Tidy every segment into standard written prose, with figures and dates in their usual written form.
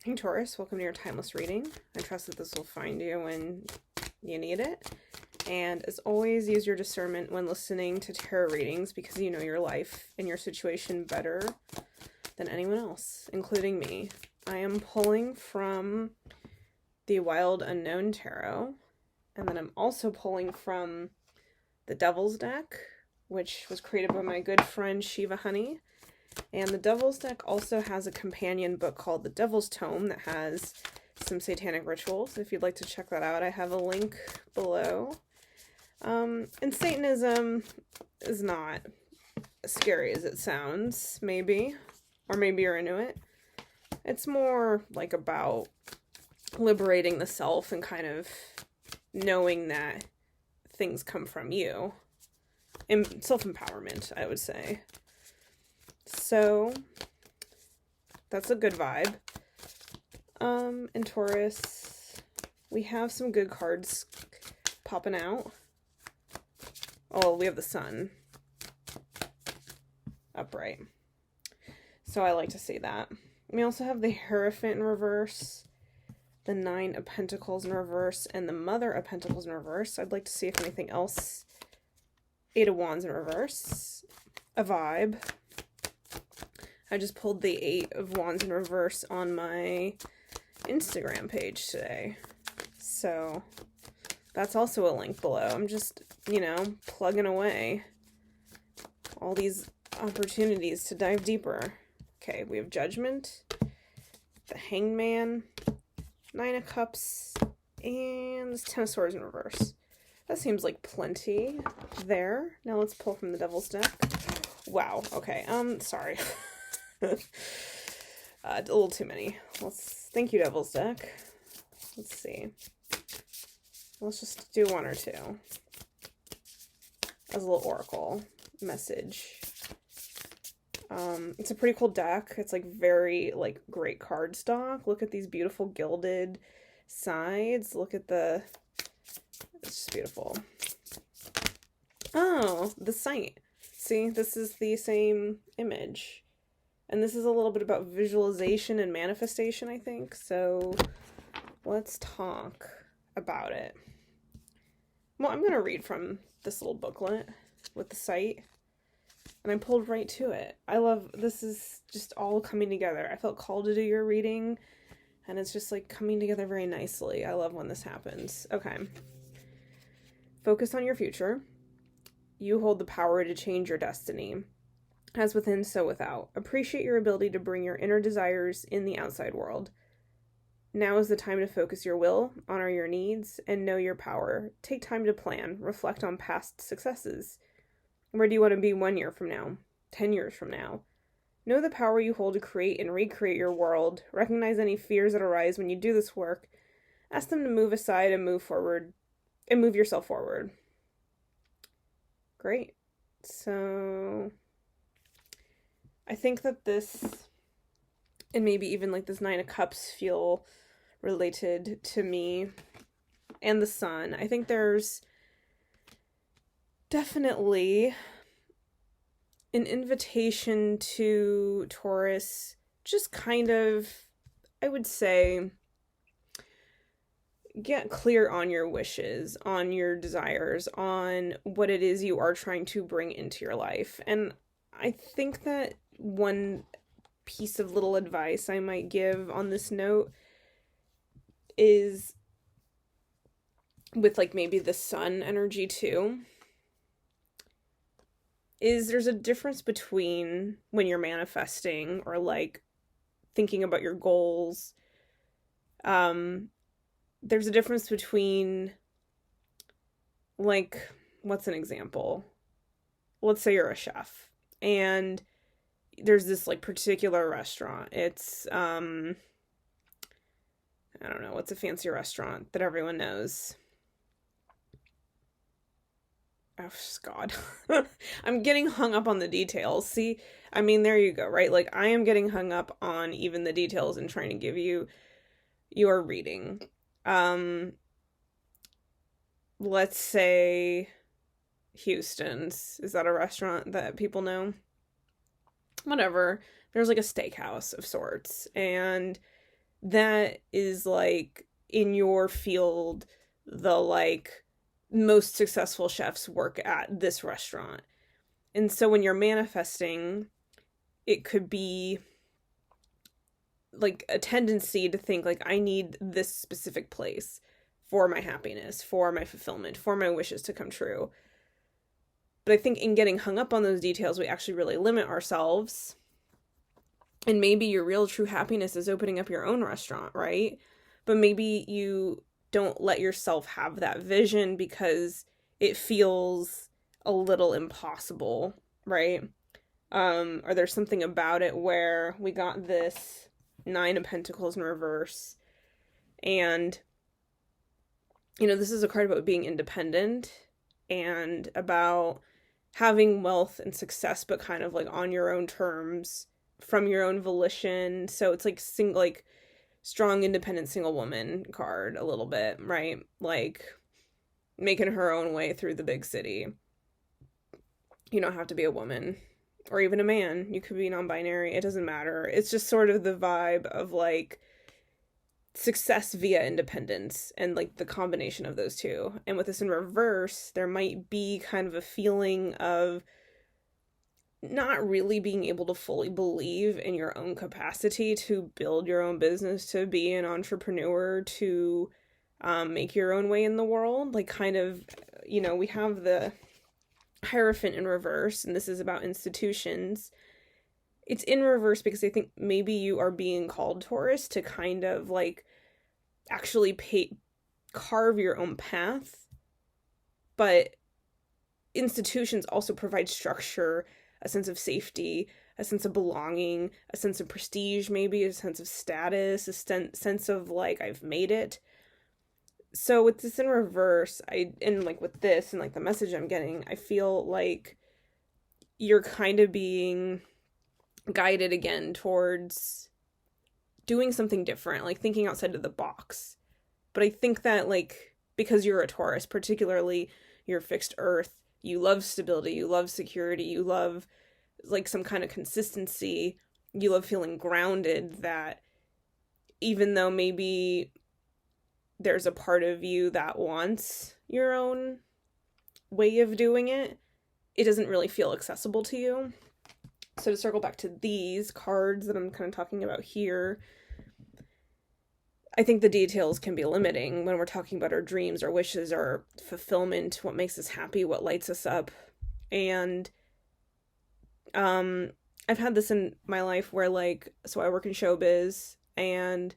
Hey Taurus, welcome to your timeless reading. I trust that this will find you when you need it. And as always, use your discernment when listening to tarot readings because you know your life and your situation better than anyone else, including me. I am pulling from the Wild Unknown Tarot, and then I'm also pulling from the Devil's deck, which was created by my good friend Shiva Honey. And the Devil's deck also has a companion book called The Devil's Tome that has some satanic rituals. If you'd like to check that out, I have a link below. And Satanism is not as scary as it sounds, maybe. Or maybe you're into it. It's more like about liberating the self and kind of knowing that things come from you. And self-empowerment, I would say. So, that's a good vibe. In Taurus, we have some good cards popping out. Oh, we have the Sun upright. So I like to see that. We also have the Hierophant in reverse, the Nine of Pentacles in reverse, and the Mother of Pentacles in reverse. I'd like to see if anything else. Eight of Wands in reverse. A vibe. I just pulled the Eight of Wands in reverse on my Instagram page today. So that's also a link below. I'm just, plugging away all these opportunities to dive deeper. Okay, we have Judgment, the Hanged Man, Nine of Cups, and this Ten of Swords in reverse. That seems like plenty there. Now let's pull from the Devil's deck. Wow, okay, sorry. A little too many. Thank you, Devil's deck. Let's see. Let's just do one or two as a little oracle message. It's a pretty cool deck. It's very great card stock. Look at these beautiful gilded sides. Look at it's just beautiful. Oh, the sight. See, this is the same image. And this is a little bit about visualization and manifestation, I think. So let's talk about it. Well, I'm going to read from this little booklet with the site. And I pulled right to it. This is just all coming together. I felt called to do your reading. And it's just coming together very nicely. I love when this happens. Okay. Focus on your future. You hold the power to change your destiny. As within, so without. Appreciate your ability to bring your inner desires in the outside world. Now is the time to focus your will, honor your needs, and know your power. Take time to plan. Reflect on past successes. Where do you want to be 1 year from now? 10 years from now? Know the power you hold to create and recreate your world. Recognize any fears that arise when you do this work. Ask them to move aside and move forward. And move yourself forward. Great. So I think that this, and maybe even this Nine of Cups feel related to me and the Sun. I think there's definitely an invitation to Taurus, just kind of, I would say, get clear on your wishes, on your desires, on what it is you are trying to bring into your life. And I think that one piece of little advice I might give on this note is with maybe the Sun energy too, is there's a difference between when you're manifesting or thinking about your goals. There's a difference between what's an example? Let's say you're a chef and there's this particular restaurant. It's I don't know, what's a fancy restaurant that everyone knows? Oh God. I'm getting hung up on the details. See, I mean, there you go, right? I am getting hung up on even the details and trying to give you your reading. Let's say Houston's. Is that a restaurant that people know? Whatever. There's like a steakhouse of sorts, and that is like in your field, the like most successful chefs work at this restaurant. And so when you're manifesting, it could be like a tendency to think like, I need this specific place for my happiness, for my fulfillment, for my wishes to come true. But I think in getting hung up on those details, we actually really limit ourselves. And maybe your real true happiness is opening up your own restaurant, right? But maybe you don't let yourself have that vision because it feels a little impossible, right? Or there's something about it where we got this Nine of Pentacles in reverse. And, you know, this is a card about being independent and about having wealth and success, but kind of like on your own terms, from your own volition. So it's like strong, independent, single woman card a little bit, right? Like making her own way through the big city. You don't have to be a woman or even a man. You could be non-binary. It doesn't matter. It's just sort of the vibe of like success via independence and like the combination of those two. And with this in reverse, there might be kind of a feeling of not really being able to fully believe in your own capacity to build your own business, to be an entrepreneur, to make your own way in the world. Like kind of, you know, we have the Hierophant in reverse, and this is about institutions. It's in reverse because I think maybe you are being called, Taurus, to kind of like actually carve your own path. But institutions also provide structure, a sense of safety, a sense of belonging, a sense of prestige, maybe a sense of status, a sense of like, I've made it. So with this in reverse, and like with this and like the message I'm getting, I feel like you're kind of being guided again towards doing something different, like thinking outside of the box. But I think that like, because you're a Taurus, particularly you're fixed earth, you love stability, you love security, you love like some kind of consistency, you love feeling grounded, that even though maybe there's a part of you that wants your own way of doing it, it doesn't really feel accessible to you. So to circle back to these cards that I'm kind of talking about here, I think the details can be limiting when we're talking about our dreams, our wishes, our fulfillment, what makes us happy, what lights us up. And I've had this in my life where like, so I work in showbiz, and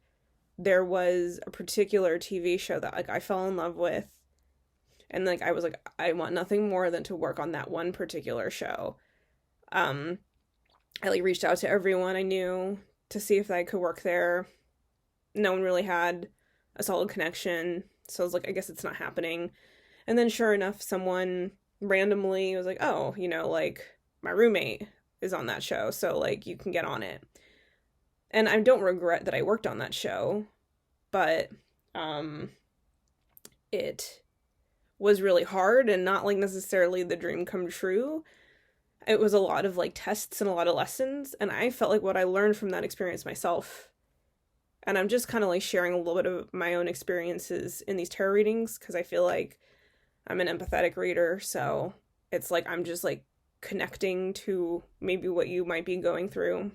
there was a particular TV show that like I fell in love with, and like I was like, I want nothing more than to work on that one particular show. I like reached out to everyone I knew to see if I could work there. No one really had a solid connection, so I was like, I guess it's not happening. And then sure enough, someone randomly was like, oh, you know, like my roommate is on that show, so like you can get on it. And I don't regret that I worked on that show, but it was really hard and not like necessarily the dream come true. It was a lot of like tests and a lot of lessons, and I felt like what I learned from that experience myself. And I'm just kind of like sharing a little bit of my own experiences in these tarot readings because I feel like I'm an empathetic reader, so it's like I'm just like connecting to maybe what you might be going through.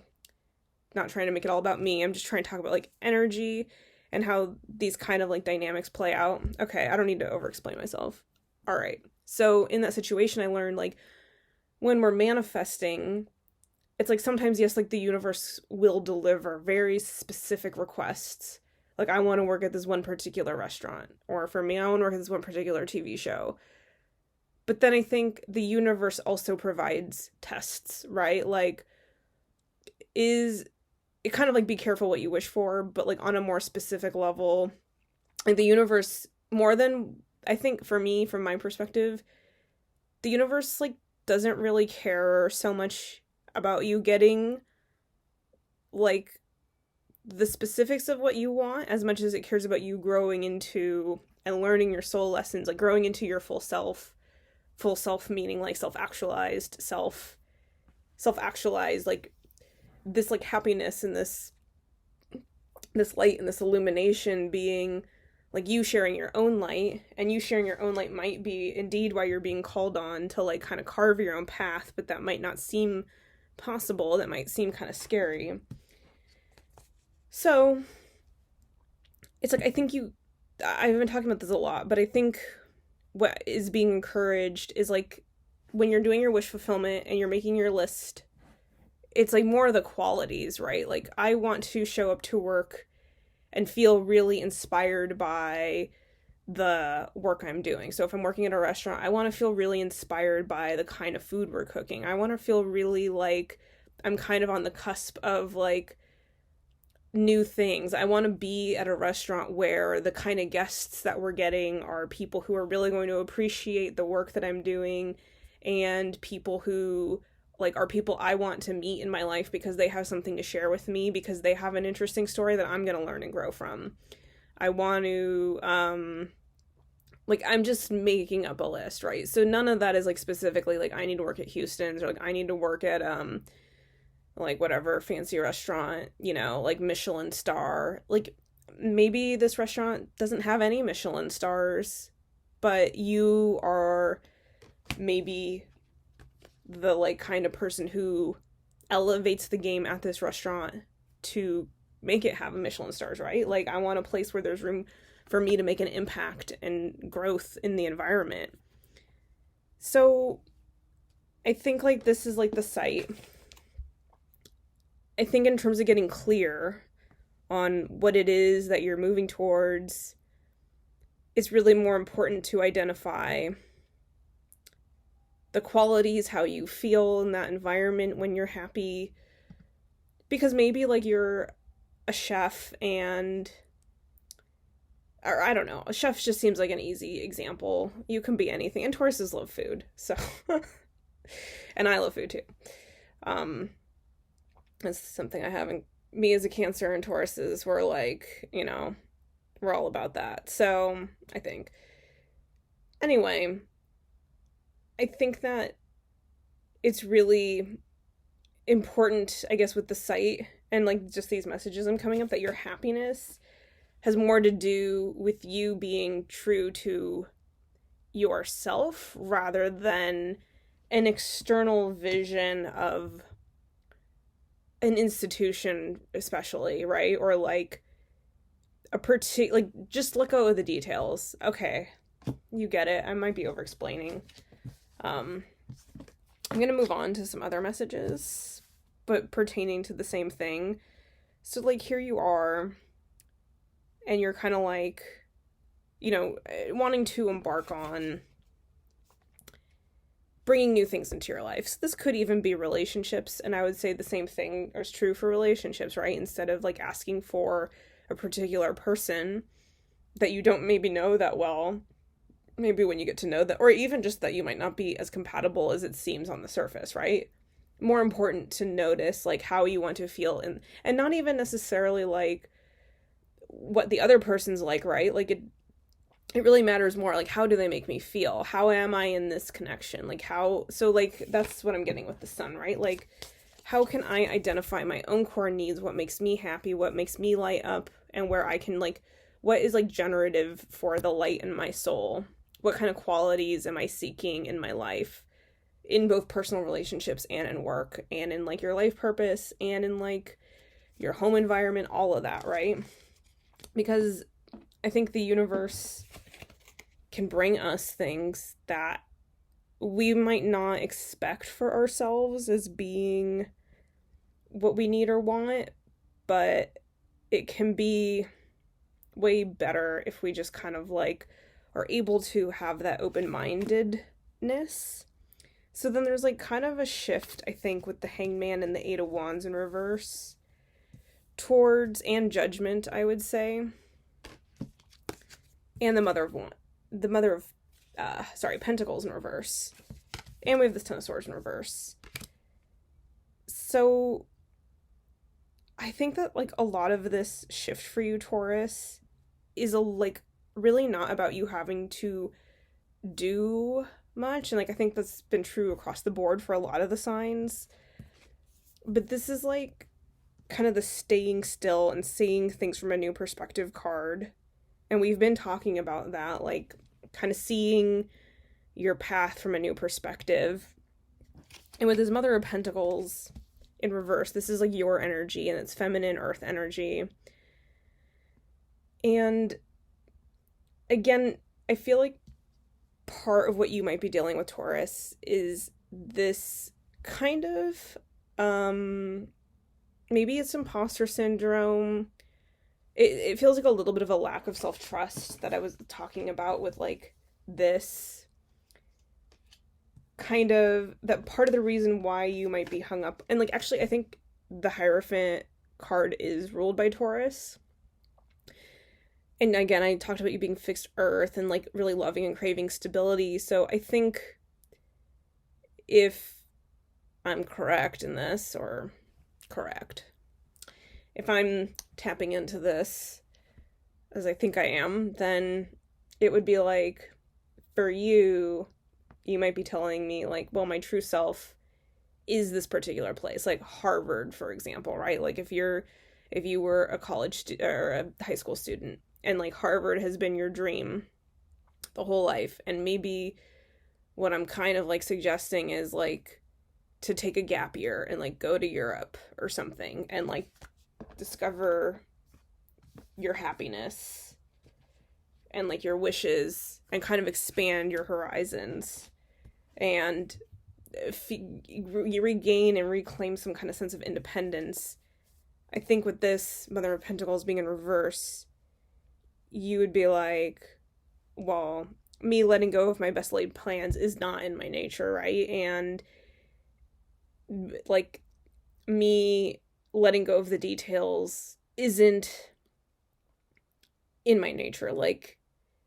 Not trying to make it all about me. I'm just trying to talk about like energy and how these kind of like dynamics play out. Okay, I don't need to over-explain myself. All right. So in that situation, I learned like when we're manifesting, it's like sometimes, yes, like the universe will deliver very specific requests. Like I want to work at this one particular restaurant, or for me, I want to work at this one particular TV show. But then I think the universe also provides tests, right? Like it kind of like be careful what you wish for, but like on a more specific level, like the universe, more than I think for me, from my perspective, the universe like doesn't really care so much about you getting like the specifics of what you want as much as it cares about you growing into and learning your soul lessons, like growing into your full self meaning like self-actualized, like this like happiness and this this light and this illumination being like you sharing your own light, and you sharing your own light might be indeed why you're being called on to like kind of carve your own path, but that might not seem possible. That might seem kind of scary. So it's like, I've been talking about this a lot, but I think what is being encouraged is like when you're doing your wish fulfillment and you're making your list, it's like more of the qualities, right? Like I want to show up to work and feel really inspired by the work I'm doing. So if I'm working at a restaurant, I want to feel really inspired by the kind of food we're cooking. I want to feel really like I'm kind of on the cusp of like new things. I want to be at a restaurant where the kind of guests that we're getting are people who are really going to appreciate the work that I'm doing, and people who like are people I want to meet in my life because they have something to share with me, because they have an interesting story that I'm going to learn and grow from. I want to like I'm just making up a list, right? So none of that is like specifically like I need to work at Houston's, or like I need to work at like whatever fancy restaurant, you know, like Michelin star. Like maybe this restaurant doesn't have any Michelin stars, but you are maybe the like kind of person who elevates the game at this restaurant to make it have a Michelin stars, right? Like I want a place where there's room for me to make an impact and growth in the environment. So I think like this is like the site. I think in terms of getting clear on what it is that you're moving towards, it's really more important to identify the qualities, how you feel in that environment when you're happy. Because maybe like you're a chef and, or I don't know, a chef just seems like an easy example. You can be anything, and Tauruses love food, so and I love food too. That's something I have in me as a Cancer, and Tauruses, we're like, you know, we're all about that. So I think anyway, I think that it's really important, I guess, with the site and like just these messages I'm coming up, that your happiness has more to do with you being true to yourself rather than an external vision of an institution, especially, right? Or like a particular, like just let go of the details. Okay, you get it. I might be over explaining. I'm gonna move on to some other messages, but pertaining to the same thing. So like here you are, and you're kind of like, you know, wanting to embark on bringing new things into your life. So this could even be relationships, and I would say the same thing is true for relationships, right? Instead of like asking for a particular person that you don't maybe know that well, maybe when you get to know that, or even just that you might not be as compatible as it seems on the surface, right? More important to notice like how you want to feel, and not even necessarily like what the other person's like, right? Like it really matters more like how do they make me feel? How am I in this connection? Like how, so like that's what I'm getting with the sun, right? Like how can I identify my own core needs, what makes me happy, what makes me light up, and where I can like, what is like generative for the light in my soul? What kind of qualities am I seeking in my life, in both personal relationships and in work, and in like your life purpose, and in like your home environment, all of that, right? Because I think the universe can bring us things that we might not expect for ourselves as being what we need or want, but it can be way better if we just kind of like are able to have that open-mindedness. So then there's like kind of a shift, I think, with the Hangman and the Eight of Wands in reverse towards, and Judgment, I would say, and the Mother of Pentacles in reverse, and we have this Ten of Swords in reverse. So I think that like a lot of this shift for you, Taurus, is like really not about you having to do much, and like I think that's been true across the board for a lot of the signs, but this is like kind of the staying still and seeing things from a new perspective card. And we've been talking about that, like kind of seeing your path from a new perspective. And with this Mother of Pentacles in reverse, this is like your energy, and it's feminine earth energy. And again, I feel like part of what you might be dealing with, Taurus, is this kind of maybe it's imposter syndrome. It feels like a little bit of a lack of self-trust that I was talking about with like this kind of, that part of the reason why you might be hung up. And like, actually, I think the Hierophant card is ruled by Taurus. And again, I talked about you being fixed earth and like really loving and craving stability. So I think if I'm correct in this, or correct, if I'm tapping into this as I think I am, then it would be like, for you, you might be telling me like, well, my true self is this particular place, like Harvard, for example, right? Like if you were a college or a high school student, and like Harvard has been your dream the whole life, and maybe what I'm kind of like suggesting is like to take a gap year and like go to Europe or something and like discover your happiness and like your wishes and kind of expand your horizons and you regain and reclaim some kind of sense of independence. I think with this Mother of Pentacles being in reverse, you would be like, well, me letting go of my best laid plans is not in my nature, right? And like me letting go of the details isn't in my nature. Like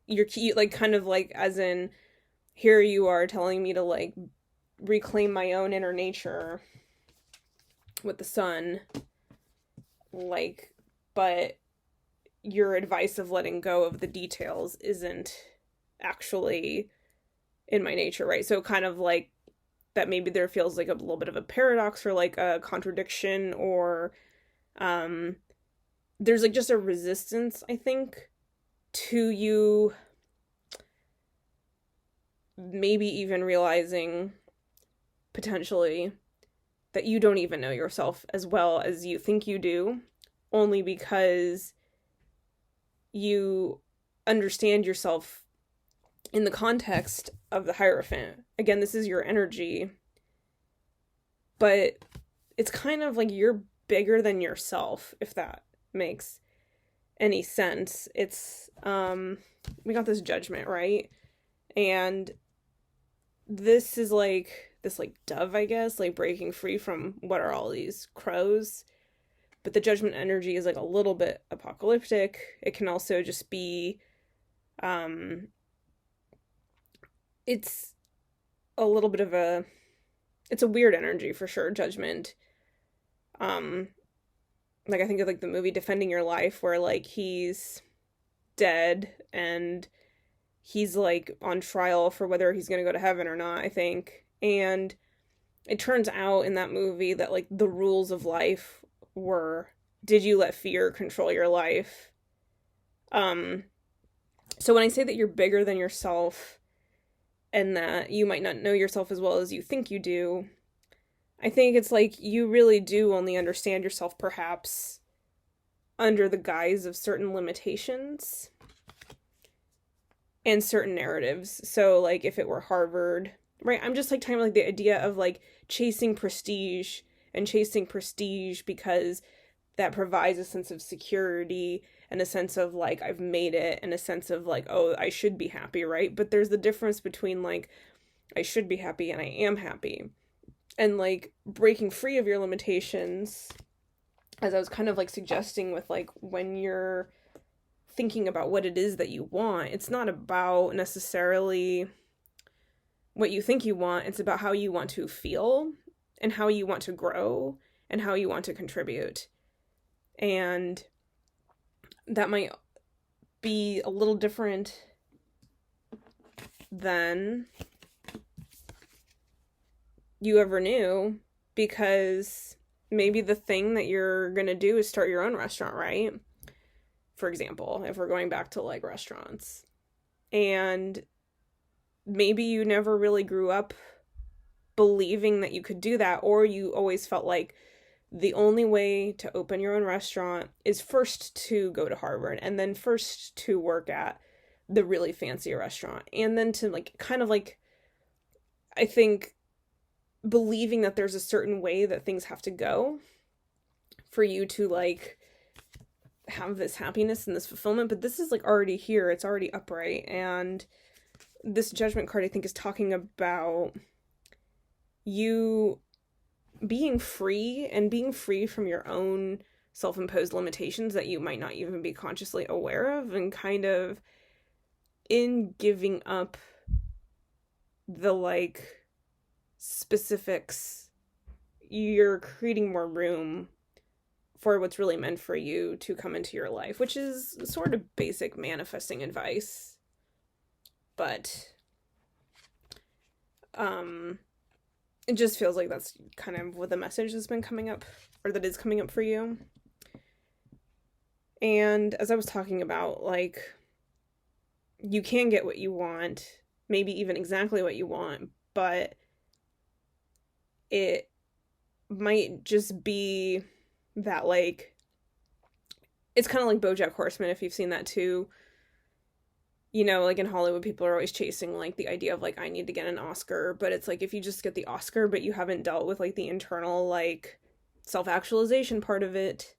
you're like kind of like, as in, here you are telling me to like reclaim my own inner nature with the sun, like, but your advice of letting go of the details isn't actually in my nature, right? So kind of like that maybe there feels like a little bit of a paradox or like a contradiction, or there's like just a resistance, I think, to you maybe even realizing potentially that you don't even know yourself as well as you think you do, only because you understand yourself in the context of the Hierophant. Again, this is your energy, but it's kind of like you're bigger than yourself, if that makes any sense. It's we got this Judgment, right? And this is like this like dove, I guess, like breaking free from what are all these crows. But the Judgment energy is like a little bit apocalyptic. It can also just be it's a little bit of a, it's a weird energy for sure, Judgment. Like I think of like the movie Defending Your Life, where like he's dead and he's like on trial for whether he's gonna go to heaven or not, I think. And it turns out in that movie that like the rules of life were, did you let fear control your life? So when I say that you're bigger than yourself and that you might not know yourself as well as you think you do, I think it's like you really do only understand yourself perhaps under the guise of certain limitations and certain narratives. So like if it were Harvard, right? I'm just like talking about like the idea of like chasing prestige because that provides a sense of security and a sense of like I've made it, and a sense of like, oh, I should be happy, right? But there's the difference between like I should be happy and I am happy. And like breaking free of your limitations, as I was kind of like suggesting with like when you're thinking about what it is that you want, it's not about necessarily what you think you want, it's about how you want to feel and how you want to grow and how you want to contribute. And that might be a little different than you ever knew, because maybe the thing that you're gonna do is start your own restaurant, right? For example, if we're going back to like restaurants. And maybe you never really grew up believing that you could do that, or you always felt like the only way to open your own restaurant is first to go to Harvard and then first to work at the really fancy restaurant, and then to like kind of like, I think, believing that there's a certain way that things have to go for you to like have this happiness and this fulfillment. But this is like already here, it's already upright. And this Judgment card, I think, is talking about you being free, and being free from your own self-imposed limitations that you might not even be consciously aware of, and kind of in giving up the like specifics, you're creating more room for what's really meant for you to come into your life, which is sort of basic manifesting advice. But it just feels like that's kind of what the message has been coming up, or that is coming up for you. And as I was talking about, like, you can get what you want, maybe even exactly what you want, but it might just be that, like, it's kind of like BoJack Horseman, if you've seen that too. You know, like in Hollywood, people are always chasing like the idea of like, I need to get an Oscar, but it's like, if you just get the Oscar but you haven't dealt with like the internal like self-actualization part of it,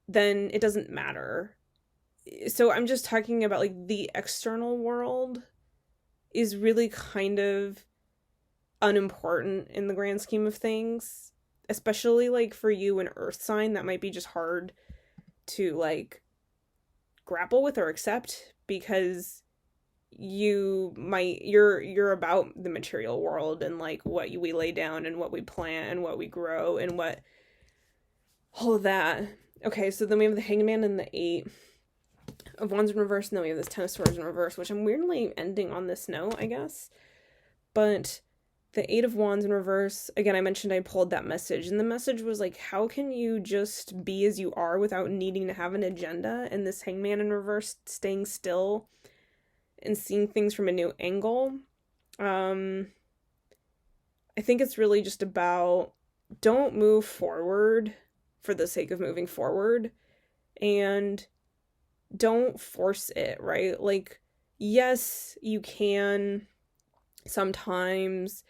then it doesn't matter. So I'm just talking about like the external world is really kind of unimportant in the grand scheme of things, especially like for you, an earth sign. That might be just hard to like grapple with or accept, because you're about the material world and like what we lay down and what we plant and what we grow and what all of that. Okay, so then we have the Hangman and the 8 of Wands in reverse, and then we have this 10 of Swords in reverse, which I'm weirdly ending on this note, I guess. But the 8 of Wands in reverse, again, I mentioned I pulled that message, and the message was like, how can you just be as you are without needing to have an agenda? And this Hangman in reverse, staying still and seeing things from a new angle. I think it's really just about, don't move forward for the sake of moving forward, and don't force it, right? Like, yes, you can sometimes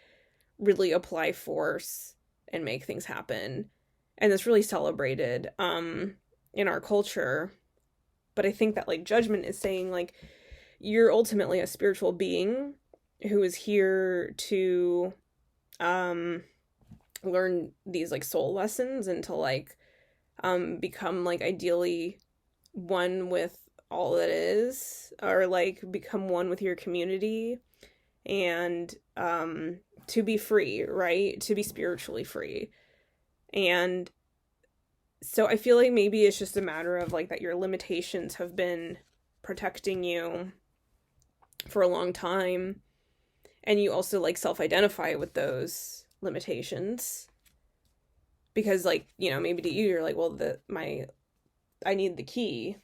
really apply force and make things happen, and that's really celebrated in our culture. But I think that like Judgment is saying like, you're ultimately a spiritual being who is here to learn these like soul lessons, and to like become like ideally one with all that is, or like become one with your community, and to be free, right? To be spiritually free. And so I feel like maybe it's just a matter of like that your limitations have been protecting you for a long time, and you also like self-identify with those limitations, because like, you know, maybe to you you're like, well, I need the key,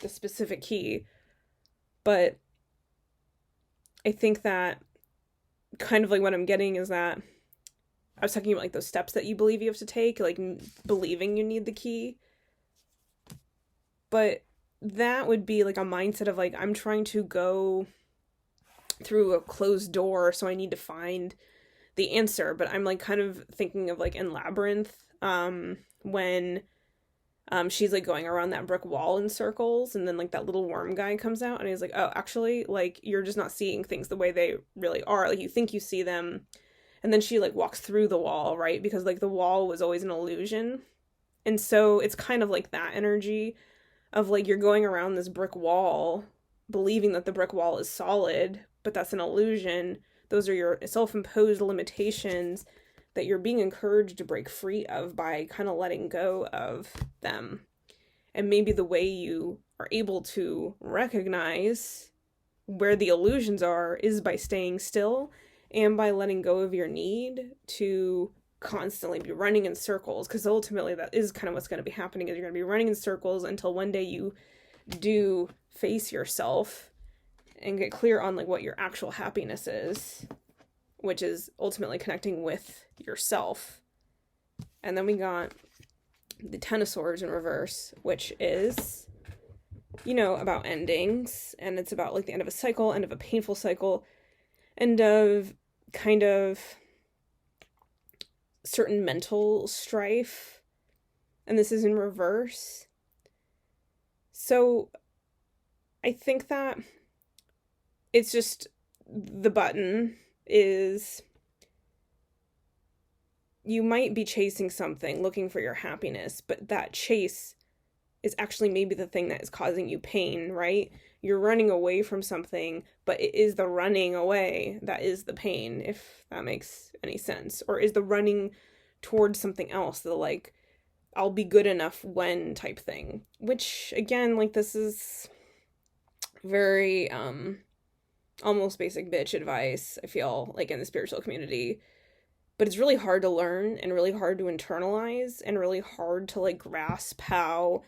the specific key. But I think that kind of like what I'm getting is that I was talking about like those steps that you believe you have to take, like believing you need the key. But that would be like a mindset of like, I'm trying to go through a closed door, so I need to find the answer. But I'm like kind of thinking of like in Labyrinth, when she's like going around that brick wall in circles, and then like that little worm guy comes out and he's like, oh, actually, like, you're just not seeing things the way they really are. Like, you think you see them. And then she like walks through the wall, right? Because like the wall was always an illusion. And so it's kind of like that energy of like, you're going around this brick wall believing that the brick wall is solid, but that's an illusion. Those are your self-imposed limitations that you're being encouraged to break free of by kind of letting go of them. And maybe the way you are able to recognize where the illusions are is by staying still, and by letting go of your need to constantly be running in circles, because ultimately that is kind of what's going to be happening, is you're going to be running in circles until one day you do face yourself and get clear on like what your actual happiness is, which is ultimately connecting with yourself. And then we got the Ten of Swords in reverse, which is, you know, about endings, and it's about like the end of a cycle, end of a painful cycle, end of kind of certain mental strife, and this is in reverse. So I think that it's just, the button is, you might be chasing something, looking for your happiness, but that chase is actually maybe the thing that is causing you pain, right? You're running away from something, but it is the running away that is the pain, if that makes any sense. Or is the running towards something else, the like, I'll be good enough when type thing. Which, again, like, this is very, almost basic bitch advice, I feel, like, in the spiritual community. But it's really hard to learn, and really hard to internalize, and really hard to, like, grasp how,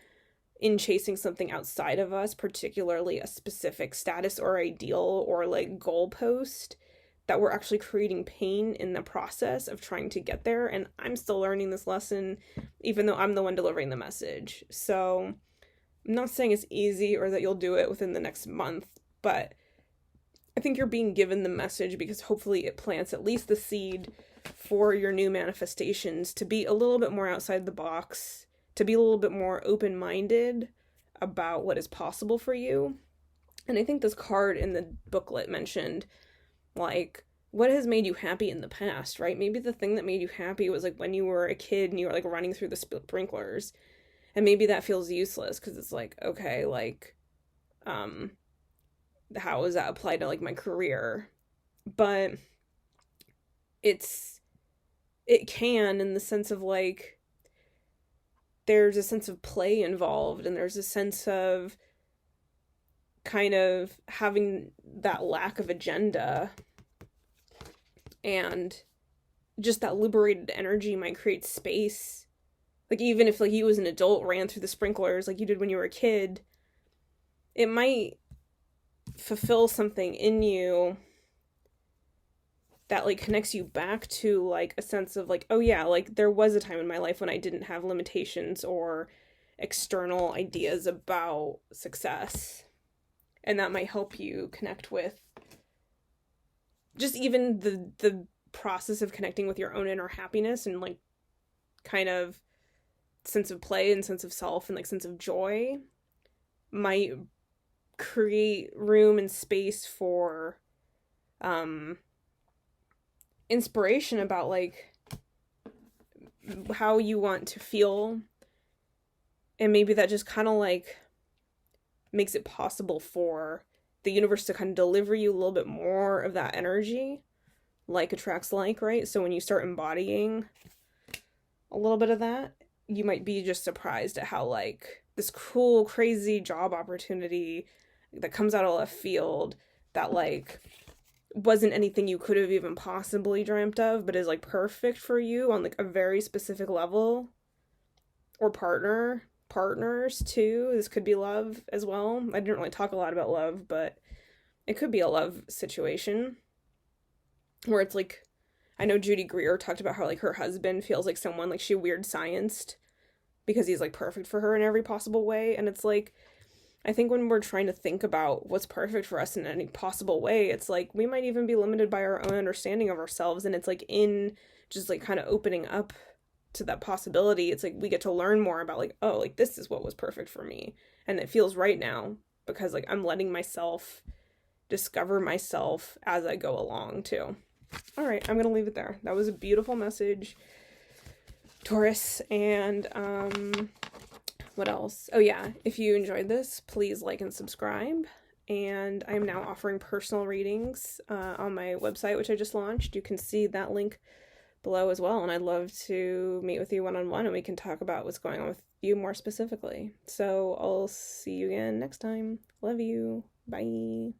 in chasing something outside of us, particularly a specific status or ideal or, like, goalpost, that we're actually creating pain in the process of trying to get there. And I'm still learning this lesson, even though I'm the one delivering the message. So I'm not saying it's easy or that you'll do it within the next month, but I think you're being given the message because hopefully it plants at least the seed for your new manifestations to be a little bit more outside the box, to be a little bit more open-minded about what is possible for you. And I think this card in the booklet mentioned, like, what has made you happy in the past, right? Maybe the thing that made you happy was, like, when you were a kid and you were, like, running through the sprinklers. And maybe that feels useless because it's like, okay, like, how does that apply to, like, my career? But it can, in the sense of, like, there's a sense of play involved, and there's a sense of kind of having that lack of agenda, and just that liberated energy might create space. Like, even if, like, you as an adult ran through the sprinklers like you did when you were a kid, it might fulfill something in you that, like, connects you back to, like, a sense of, like, oh yeah, like, there was a time in my life when I didn't have limitations or external ideas about success. And that might help you connect with just even the process of connecting with your own inner happiness, and, like, kind of sense of play and sense of self and, like, sense of joy might create room and space for inspiration about, like, how you want to feel. And maybe that just kind of, like, makes it possible for the universe to kind of deliver you a little bit more of that energy. Like attracts like, right? So when you start embodying a little bit of that, you might be just surprised at how, like, this cool, crazy job opportunity that comes out of left field that, like, wasn't anything you could have even possibly dreamt of, but is, like, perfect for you on, like, a very specific level. Or partners too. This could be love as well. I didn't really talk a lot about love, but it could be a love situation where it's like, I know Judy Greer talked about how, like, her husband feels like someone, like, she weird scienced because he's, like, perfect for her in every possible way. And it's like, I think when we're trying to think about what's perfect for us in any possible way, it's like we might even be limited by our own understanding of ourselves. And it's like, in just, like, kind of opening up to that possibility, it's like we get to learn more about, like, oh, like, this is what was perfect for me, and it feels right now because, like, I'm letting myself discover myself as I go along too. All right, I'm gonna leave it there. That was a beautiful message, Taurus. And what else? Oh yeah, if you enjoyed this, please like and subscribe. And I'm now offering personal readings on my website, which I just launched. You can see that link below as well, and I'd love to meet with you one-on-one, and we can talk about what's going on with you more specifically. So I'll see you again next time. Love you. Bye.